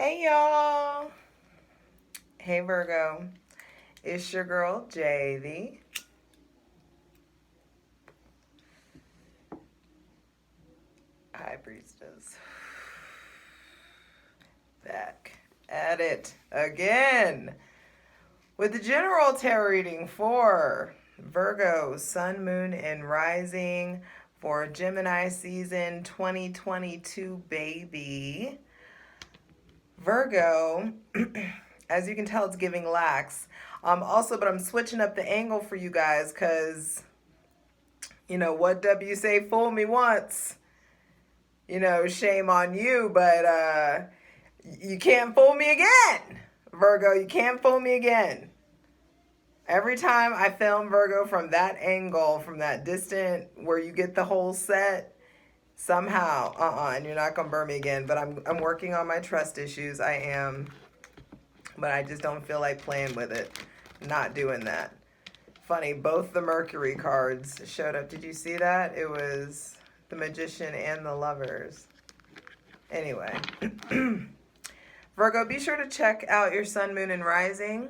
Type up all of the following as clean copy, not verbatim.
Hey y'all. Hey Virgo. It's your girl Javy. Hi Priestess. Back at it again with the general tarot reading for Virgo, Sun, Moon, and Rising for Gemini season 2022, baby. Virgo, as you can tell, it's giving lax. Also, but I'm switching up the angle for you guys because, what W say, fool me once. Shame on you, but you can't fool me again. Virgo, you can't fool me again. Every time I film Virgo from that angle, from that distant, where you get the whole set, somehow, and you're not gonna burn me again. But I'm working on my trust issues. I am, but I just don't feel like playing with it. Not doing that. Funny, both the Mercury cards showed up. Did you see that? It was the Magician and the Lovers. Anyway, Virgo, be sure to check out your Sun, Moon, and Rising.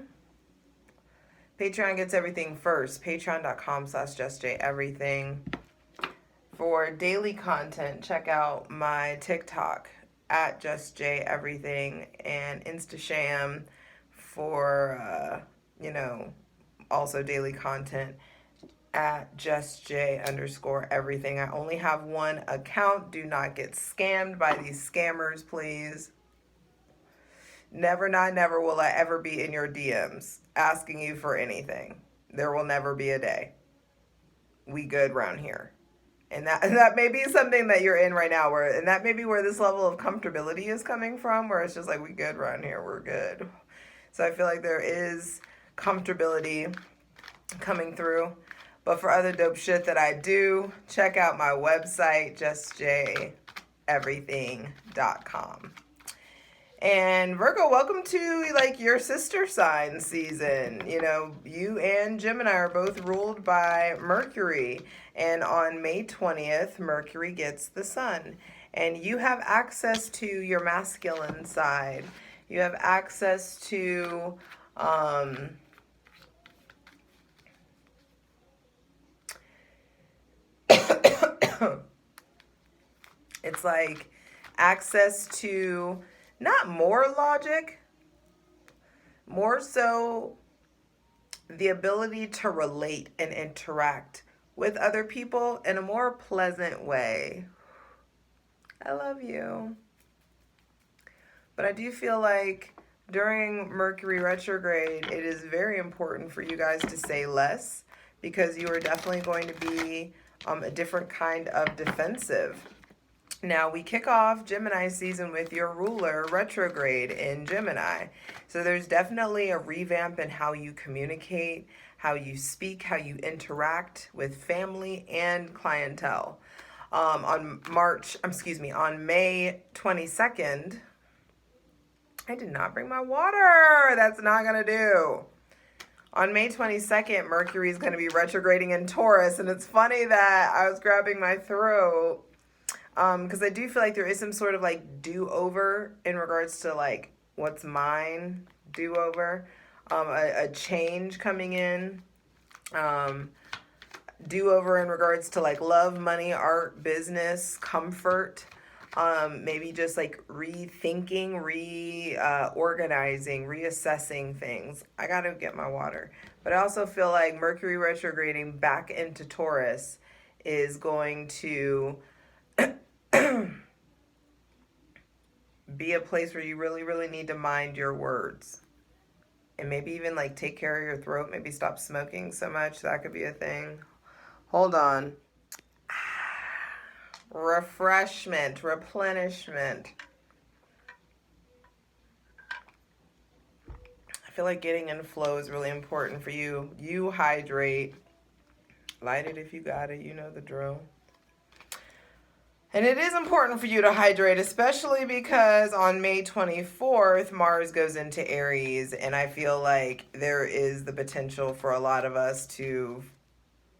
Patreon gets everything first. Patreon.com/justjeverything. For daily content, check out my TikTok at justjeverything and Instasham for, also daily content at justj_everything. I only have one account. Do not get scammed by these scammers, please. Never, not never will I ever be in your DMs asking you for anything. There will never be a day. We good round here. And that may be something that you're in right now, and that may be where this level of comfortability is coming from, where it's just like, we good around here, we're good. So I feel like there is comfortability coming through. But for other dope shit that I do, check out my website, justjeverything.com. And Virgo, welcome to your sister sign season. You and Gemini are both ruled by Mercury. And on May 20th, Mercury gets the sun. And you have access to your masculine side. You have access to it's like access to not more logic, more so the ability to relate and interact with other people in a more pleasant way. I love you. But I do feel like during Mercury retrograde, it is very important for you guys to say less, because you are definitely going to be a different kind of defensive. Now, we kick off Gemini season with your ruler retrograde in Gemini. So there's definitely a revamp in how you communicate, how you speak, how you interact with family and clientele. On May 22nd, I did not bring my water. That's not going to do. On May 22nd, Mercury is going to be retrograding in Taurus. And it's funny that I was grabbing my throat because I do feel like there is some sort of do-over in regards to what's mine, do-over, a change coming in, do-over in regards to love, money, art, business, comfort, maybe just rethinking, reorganizing, reassessing things. I gotta get my water. But I also feel like Mercury retrograding back into Taurus is going to be a place where you really, really need to mind your words. And maybe even take care of your throat. Maybe stop smoking so much. That could be a thing. Hold on. Refreshment, replenishment. I feel like getting in flow is really important for you. You hydrate. Light it if you got it. You know the drill. And it is important for you to hydrate, especially because on May 24th, Mars goes into Aries. And I feel like there is the potential for a lot of us to,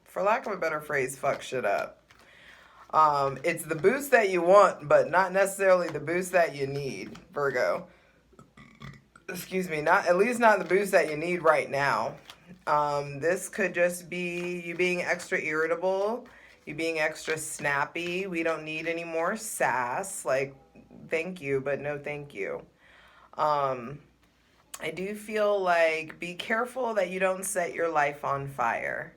for lack of a better phrase, fuck shit up. It's the boost that you want, but not necessarily the boost that you need, Virgo. excuse me, not at least not the boost that you need right now. This could just be you being extra irritable, you being extra snappy. We don't need any more sass. Like, thank you, but no thank you. Um, I do feel like be careful that you don't set your life on fire,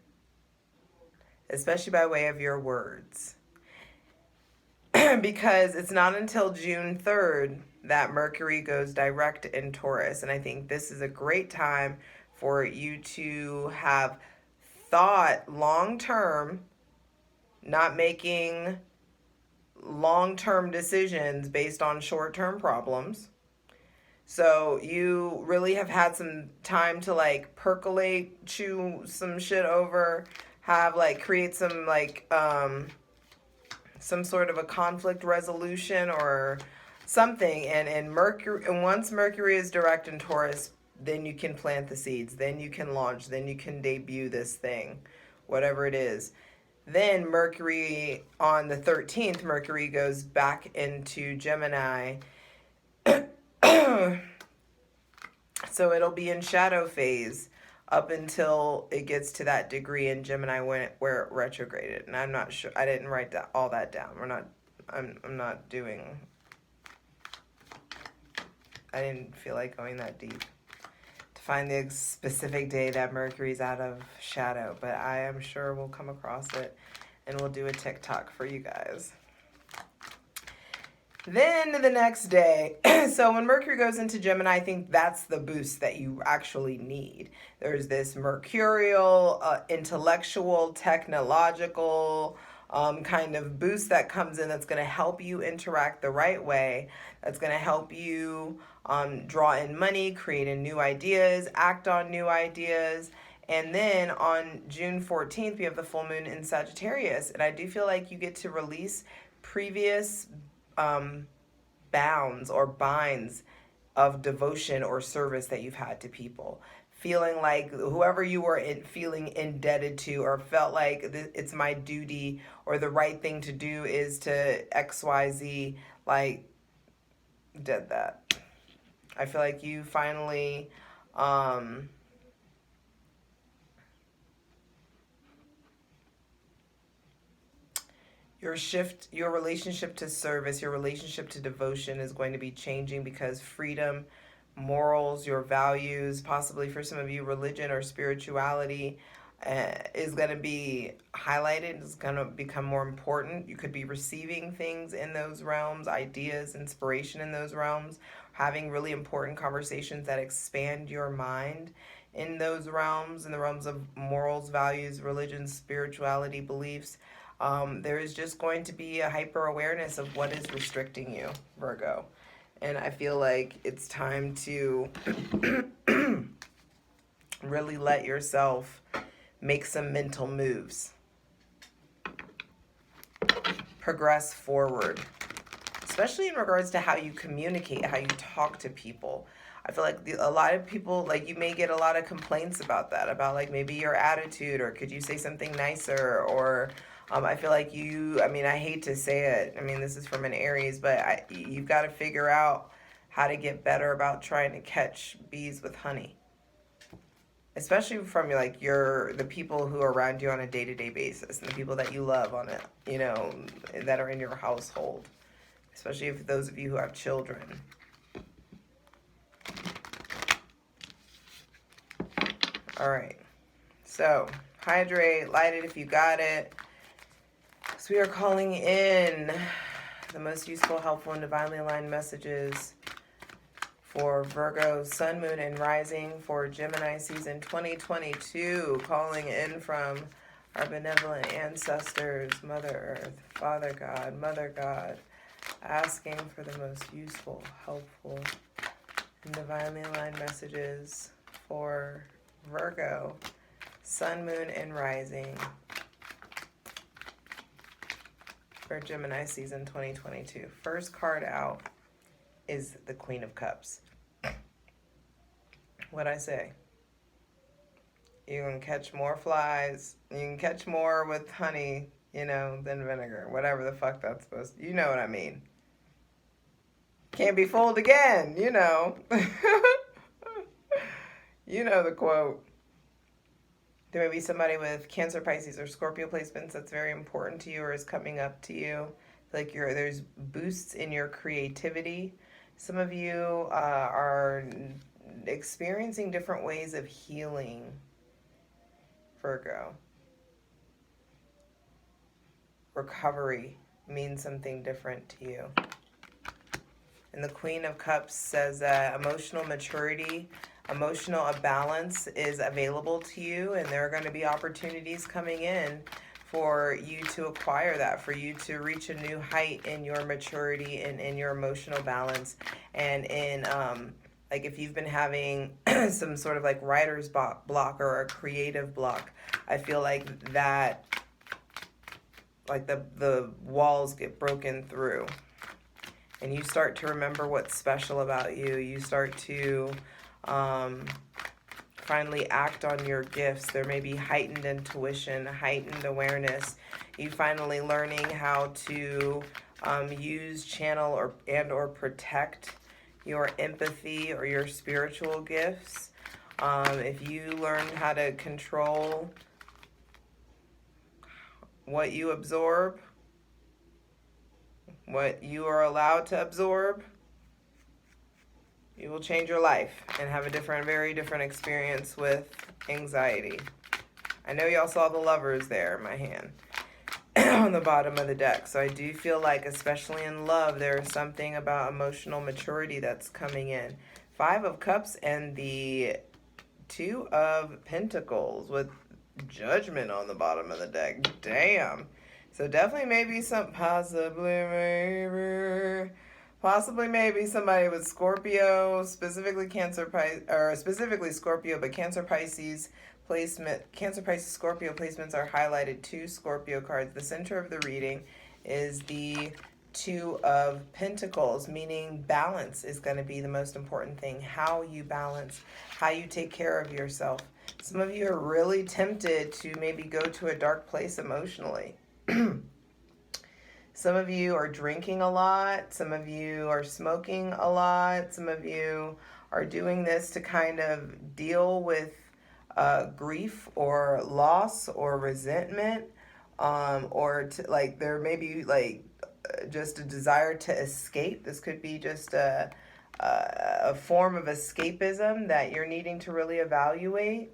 especially by way of your words. Because it's not until June 3rd that Mercury goes direct in Taurus. And I think this is a great time for you to have thought long term, not making long term decisions based on short term problems. So you really have had some time to like percolate, chew some shit over, have like create some sort of a conflict resolution or something. And Mercury, and once Mercury is direct in Taurus, then you can plant the seeds, then you can launch, then you can debut this thing, whatever it is. Then Mercury on the 13th, Mercury goes back into Gemini. So it'll be in shadow phase up until it gets to that degree in Gemini where it retrograded. And I'm not sure, I didn't write all that down. I'm not doing, I didn't feel like going that deep to find the specific day that Mercury's out of shadow, but I am sure we'll come across it and we'll do a TikTok for you guys. Then the next day, so when Mercury goes into Gemini, I think that's the boost that you actually need. There's this mercurial, intellectual, technological kind of boost that comes in that's going to help you interact the right way, that's going to help you draw in money, create in new ideas, act on new ideas. And then on June 14th, we have the full moon in Sagittarius. And I do feel like you get to release previous bounds or binds of devotion or service that you've had to people, feeling like whoever you were feeling indebted to, or felt like it's my duty or the right thing to do is to XYZ, like, did that. I feel like you finally your relationship to service, your relationship to devotion is going to be changing because freedom, morals, your values, possibly for some of you, religion or spirituality is going to be highlighted. It's going to become more important. You could be receiving things in those realms, ideas, inspiration in those realms, having really important conversations that expand your mind in those realms, in the realms of morals, values, religion, spirituality, beliefs. There is just going to be a hyper awareness of what is restricting you, Virgo. And I feel like it's time to really let yourself make some mental moves. Progress forward, especially in regards to how you communicate, how you talk to people. I feel like a lot of people, like, you may get a lot of complaints about that, about like maybe your attitude, or could you say something nicer, or I feel like I hate to say it. I mean, this is from an Aries, but you've got to figure out how to get better about trying to catch bees with honey. Especially from like the people who are around you on a day-to-day basis, and the people that you love on it, that are in your household. Especially if those of you who have children. All right. So, hydrate, light it if you got it. So we are calling in the most useful, helpful, and divinely aligned messages for Virgo, Sun, Moon, and Rising for Gemini season 2022. Calling in from our benevolent ancestors, Mother Earth, Father God, Mother God, asking for the most useful, helpful, and divinely aligned messages for Virgo, Sun, Moon, and Rising for Gemini season 2022. First card out is the Queen of Cups. What'd I say? You can catch more flies. You can catch more with honey, than vinegar. Whatever the fuck that's supposed to... You know what I mean. Can't be fooled again, You know the quote. There may be somebody with Cancer, Pisces, or Scorpio placements that's very important to you or is coming up to you. Like there's boosts in your creativity. Some of you are experiencing different ways of healing, Virgo. Recovery means something different to you. And the Queen of Cups says that emotional maturity, emotional balance is available to you, and there are going to be opportunities coming in for you to acquire that, for you to reach a new height in your maturity and in your emotional balance. And in like if you've been having some sort of like writer's block or a creative block, I feel like that, like the walls get broken through. And you start to remember what's special about you. You start to finally act on your gifts. There may be heightened intuition, heightened awareness. You finally learning how to use, channel, or protect your empathy or your spiritual gifts. If you learn how to control what you absorb, what you are allowed to absorb, you will change your life and have a very different experience with anxiety. I know y'all saw the lovers there in my hand on the bottom of the deck. So I do feel like, especially in love, there is something about emotional maturity that's coming in. 5 of Cups and the 2 of Pentacles with Judgment on the bottom of the deck. Damn. So definitely maybe possibly maybe somebody with Scorpio, specifically specifically Scorpio, but Cancer, Pisces placement. Cancer, Pisces, Scorpio placements are highlighted 2 Scorpio cards. The center of the reading is the 2 of Pentacles, meaning balance is going to be the most important thing. How you balance, how you take care of yourself. Some of you are really tempted to maybe go to a dark place emotionally. Some of you are drinking a lot. Some of you are smoking a lot. Some of you are doing this to kind of deal with grief or loss or resentment, or to, like, there may be like just a desire to escape. This could be just a form of escapism that you're needing to really evaluate.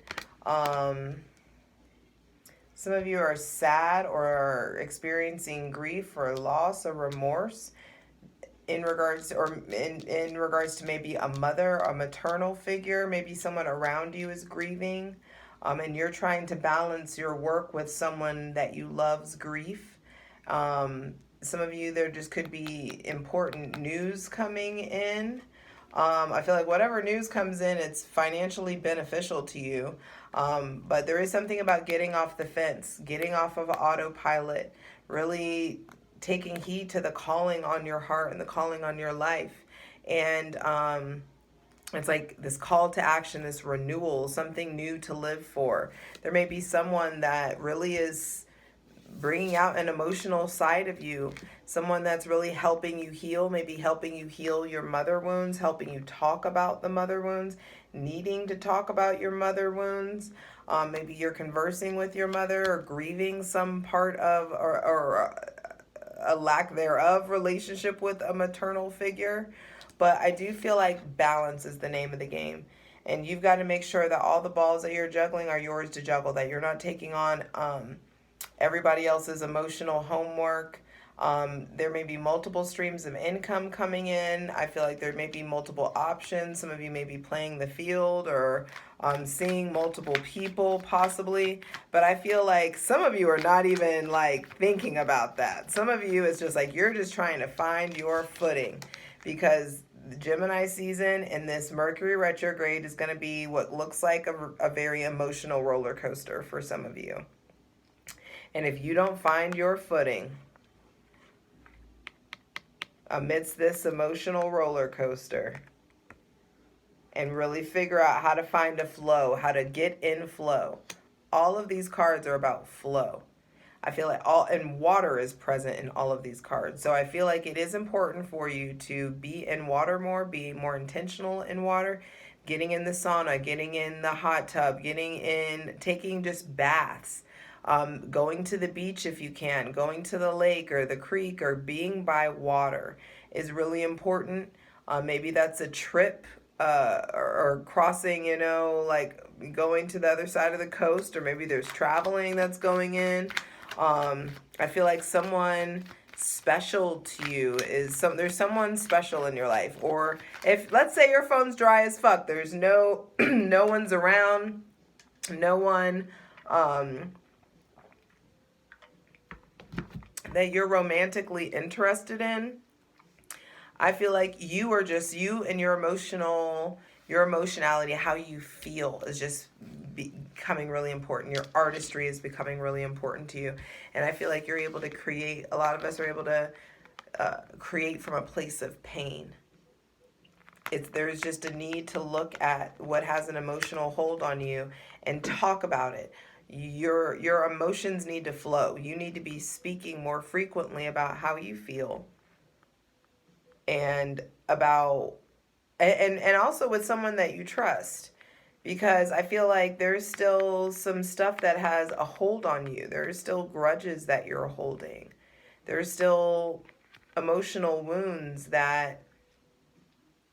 Some of you are sad or are experiencing grief or loss or remorse in regards to maybe a mother, a maternal figure. Maybe someone around you is grieving, and you're trying to balance your work with someone that you love's grief. Some of you, there just could be important news coming in. I feel like whatever news comes in, it's financially beneficial to you. But there is something about getting off the fence, getting off of autopilot, really taking heed to the calling on your heart and the calling on your life. And it's like this call to action, this renewal, something new to live for. There may be someone that really is bringing out an emotional side of you, someone that's really helping you heal, maybe helping you heal your mother wounds, helping you talk about the mother wounds, needing to talk about your mother wounds. Maybe you're conversing with your mother or grieving some part of or a lack thereof relationship with a maternal figure. But I do feel like balance is the name of the game. And you've got to make sure that all the balls that you're juggling are yours to juggle, that you're not taking on everybody else's emotional homework. There may be multiple streams of income coming in. I feel like there may be multiple options. Some of you may be playing the field or seeing multiple people possibly. But I feel like some of you are not even like thinking about that. Some of you, it's just like you're just trying to find your footing, because the Gemini season and this Mercury retrograde is going to be what looks like a very emotional roller coaster for some of you. And if you don't find your footing amidst this emotional roller coaster and really figure out how to find a flow, how to get in flow, all of these cards are about flow. I feel like and water is present in all of these cards. So I feel like it is important for you to be in water more, be more intentional in water, getting in the sauna, getting in the hot tub, taking just baths, going to the beach if you can, going to the lake or the creek, or being by water is really important. Maybe that's a trip, or crossing, like going to the other side of the coast, or maybe there's traveling that's going in. I feel like someone special to you there's someone special in your life. Or if, let's say, your phone's dry as fuck, there's no no one's around, no one that you're romantically interested in. I feel like you are just you, and your emotionality, how you feel, is just becoming really important. Your artistry is becoming really important to you. And I feel like you're able to create, a lot of us are able to create from a place of pain. There's just a need to look at what has an emotional hold on you and talk about it. Your emotions need to flow. You need to be speaking more frequently about how you feel, and about and also with someone that you trust, because I feel like there's still some stuff that has a hold on you. There's still grudges that you're holding. There's still emotional wounds that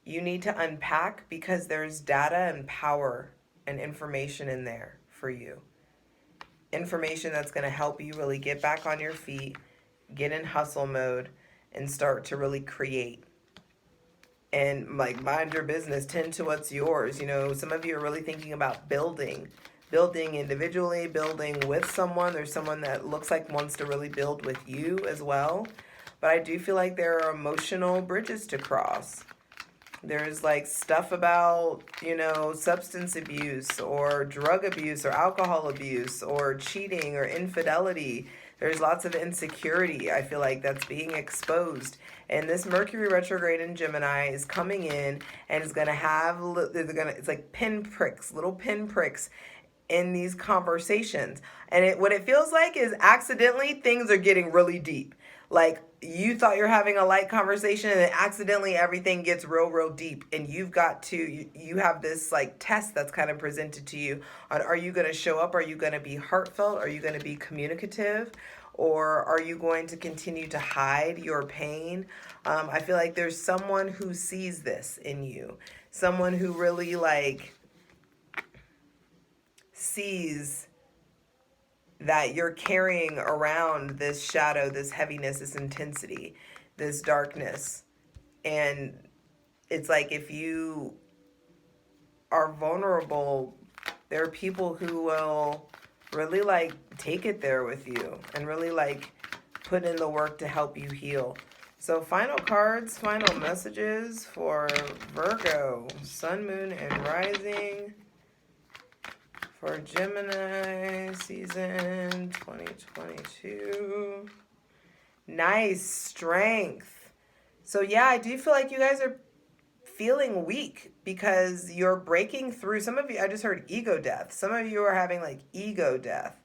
you need to unpack, because there's data and power and information in there for you. Information that's going to help you really get back on your feet, get in hustle mode, and start to really create. And like, mind your business, tend to what's yours. Some of you are really thinking about building individually, building with someone. There's someone that looks like wants to really build with you as well. But I do feel like there are emotional bridges to cross. There's like stuff about, substance abuse or drug abuse or alcohol abuse or cheating or infidelity. There's lots of insecurity, I feel like, that's being exposed. And this Mercury retrograde in Gemini is coming in and is going to have, it's like little pinpricks in these conversations. And what it feels like is, accidentally things are getting really deep. Like, you thought you're having a light conversation, and then accidentally everything gets real deep, and you have this like test that's kind of presented to you on, are you going to show up? Are you going to be heartfelt? Are you going to be communicative? Or are you going to continue to hide your pain? I feel like there's someone who sees this in you, someone who really sees that you're carrying around this shadow, this heaviness, this intensity, this darkness. And it's like, if you are vulnerable, there are people who will really take it there with you and really put in the work to help you heal. So final cards, final messages for Virgo, Sun, Moon, and Rising for Gemini season 2022. Nice. Strength. So yeah, I do feel like you guys are feeling weak because you're breaking through. Some of you, I just heard ego death. Some of you are having ego death.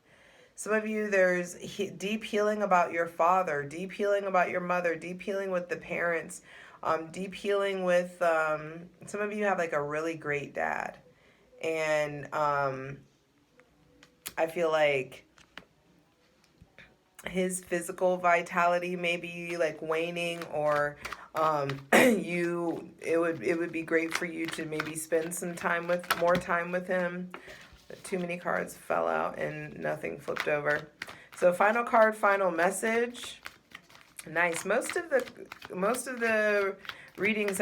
Some of you, there's deep healing about your father, deep healing about your mother, deep healing with the parents, deep healing with, some of you have a really great dad. And I feel like his physical vitality may be waning, or it would be great for you to maybe spend more time with him. Too many cards fell out and nothing flipped over. So final card, final message. Nice. Most of the readings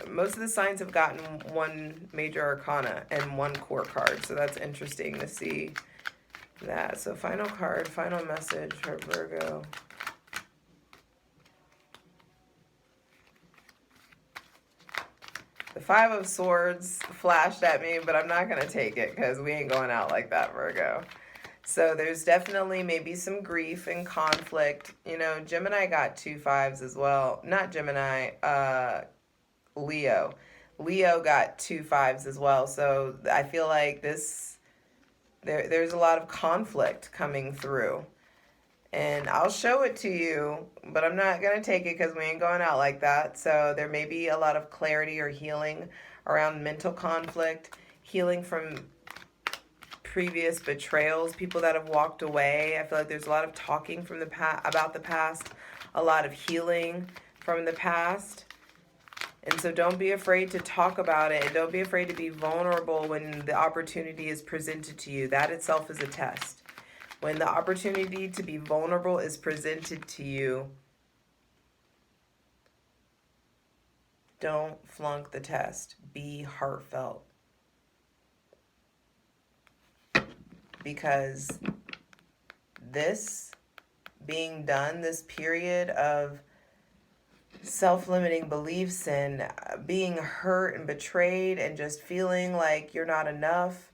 most of the signs have gotten one major arcana and one core card. So that's interesting to see that. So final card, final message for Virgo. The Five of Swords flashed at me, but I'm not going to take it because we ain't going out like that, Virgo. So there's definitely maybe some grief and conflict. Gemini got 2 5s as well. Not Gemini, Leo. Leo got 2 5s as well. So I feel like there's a lot of conflict coming through. And I'll show it to you, but I'm not going to take it because we ain't going out like that. So there may be a lot of clarity or healing around mental conflict, healing from previous betrayals, people that have walked away. I feel like there's a lot of talking from the about the past, a lot of healing from the past. And so don't be afraid to talk about it, and don't be afraid to be vulnerable when the opportunity is presented to you. That itself is a test. When the opportunity to be vulnerable is presented to you, don't flunk the test. Be heartfelt. Because this being done, this period of self-limiting beliefs and being hurt and betrayed and just feeling like you're not enough,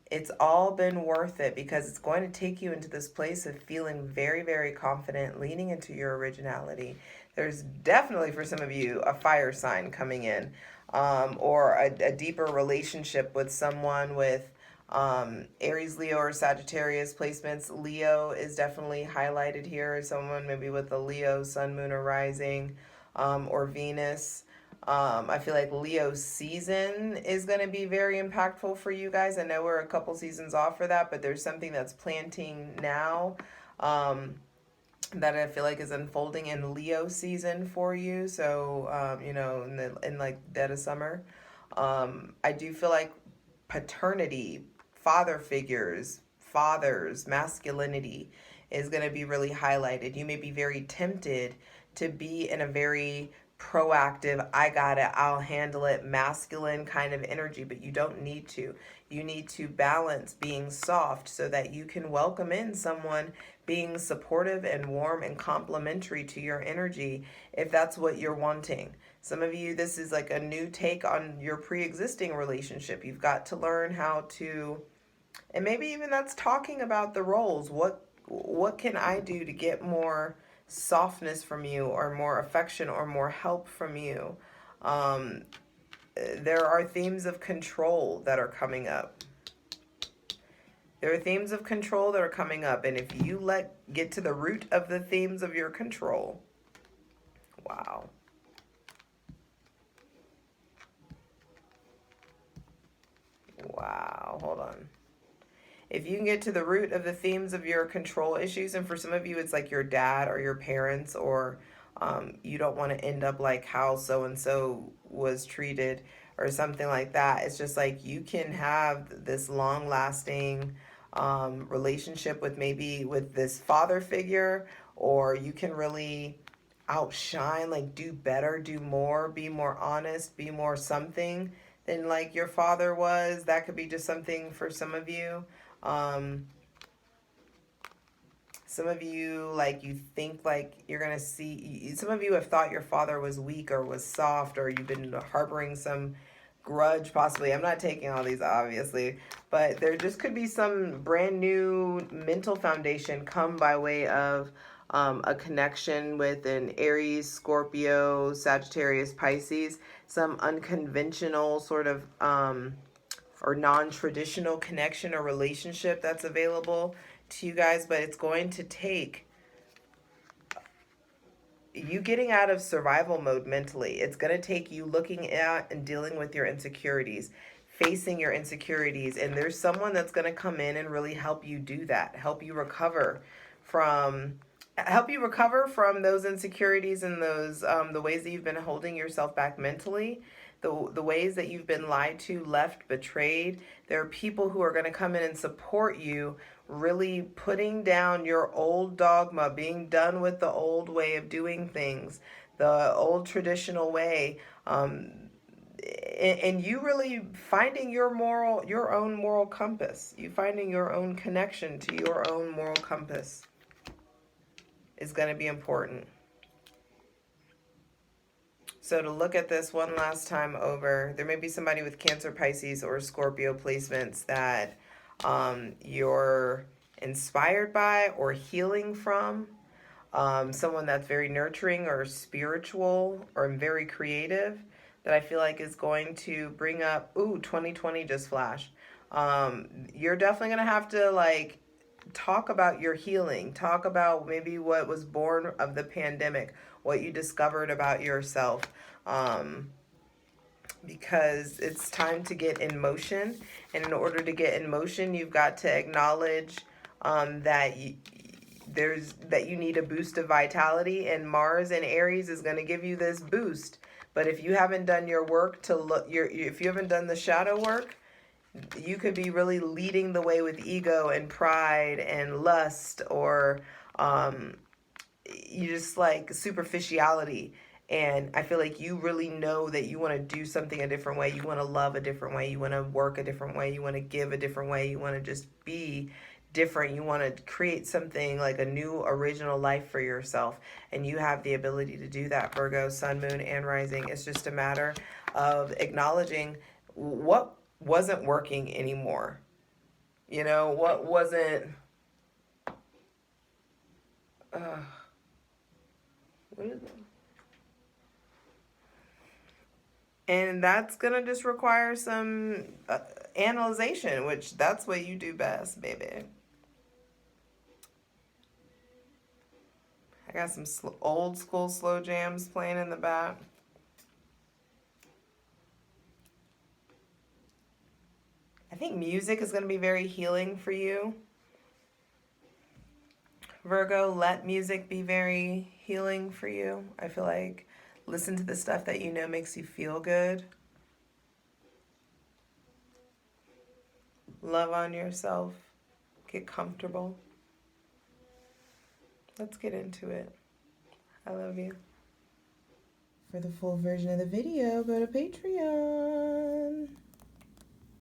it's all been worth it, because it's going to take you into this place of feeling very, very confident, leaning into your originality. There's definitely, for some of you, a fire sign coming in, or a deeper relationship with someone with Aries, Leo, or Sagittarius placements. Leo is definitely highlighted here. Someone maybe with a Leo, sun, moon, or rising, or Venus. I feel like Leo's season is going to be very impactful for you guys. I know we're a couple seasons off for that, but there's something that's planting now that I feel like is unfolding in Leo season for you. So, in like dead of summer. I do feel like paternity, father figures, fathers, masculinity is going to be really highlighted. You may be very tempted to be in a very proactive, I got it, I'll handle it, masculine kind of energy, but you don't need to. You need to balance being soft so that you can welcome in someone being supportive and warm and complimentary to your energy if that's what you're wanting. Some of you, this is like a new take on your pre-existing relationship. You've got to learn how to, and maybe even that's talking about the roles. What can I do to get more softness from you, or more affection, or more help from you? There are themes of control that are coming up. There are themes of control that are coming up, and if you get to the root of the themes of your control, wow. Wow, hold on. If you can get to the root of the themes of your control issues, and for some of you, it's like your dad or your parents, or you don't want to end up like how so and so was treated, or something like that. It's just like you can have this long lasting relationship with this father figure, or you can really outshine, like do better, do more, be more honest, be more something than like your father was. That could be just something for some of you. Some of you, like, you think like you're gonna see, some of you have thought your father was weak or was soft, or you've been harboring some grudge possibly. I'm not taking all these obviously, but there just could be some brand new mental foundation come by way of a connection with an Aries, Scorpio, Sagittarius, Pisces, some unconventional sort of or non-traditional connection or relationship that's available to you guys. But it's going to take you getting out of survival mode mentally. It's going to take you looking at and dealing with your insecurities, facing your insecurities, and there's someone that's going to come in and really help you do that, help you recover from those insecurities and those the ways that you've been holding yourself back mentally, the ways that you've been lied to, left, betrayed. There are people who are going to come in and support you, really putting down your old dogma, being done with the old way of doing things, the old traditional way, and you really finding your own moral compass. You finding your own connection to your own moral compass is going to be important. So to look at this one last time over, there may be somebody with Cancer, Pisces, or Scorpio placements that you're inspired by or healing from. Someone that's very nurturing or spiritual or very creative that I feel like is going to bring up, 2020 just flashed. You're definitely going to have to like talk about your healing, talk about maybe what was born of the pandemic, what you discovered about yourself. because it's time to get in motion. And in order to get in motion, you've got to acknowledge that you need a boost of vitality, and Mars in Aries is going to give you this boost. But if you haven't done your work if you haven't done the shadow work, you could be really leading the way with ego and pride and lust, or you just like superficiality. And I feel like you really know that you want to do something a different way. You want to love a different way. You want to work a different way. You want to give a different way. You want to just be different. You want to create something like a new original life for yourself. And you have the ability to do that, Virgo, sun, moon, and rising. It's just a matter of acknowledging what wasn't working anymore. You know, what wasn't. What is it? And that's gonna just require some analyzation, which that's what you do best, baby. I got some old school slow jams playing in the back. I think music is gonna be very healing for you, Virgo. Let music be very healing for you. I feel like listen to the stuff that you know makes you feel good. Love on yourself. Get comfortable. Let's get into it. I love you. For the full version of the video, go to Patreon.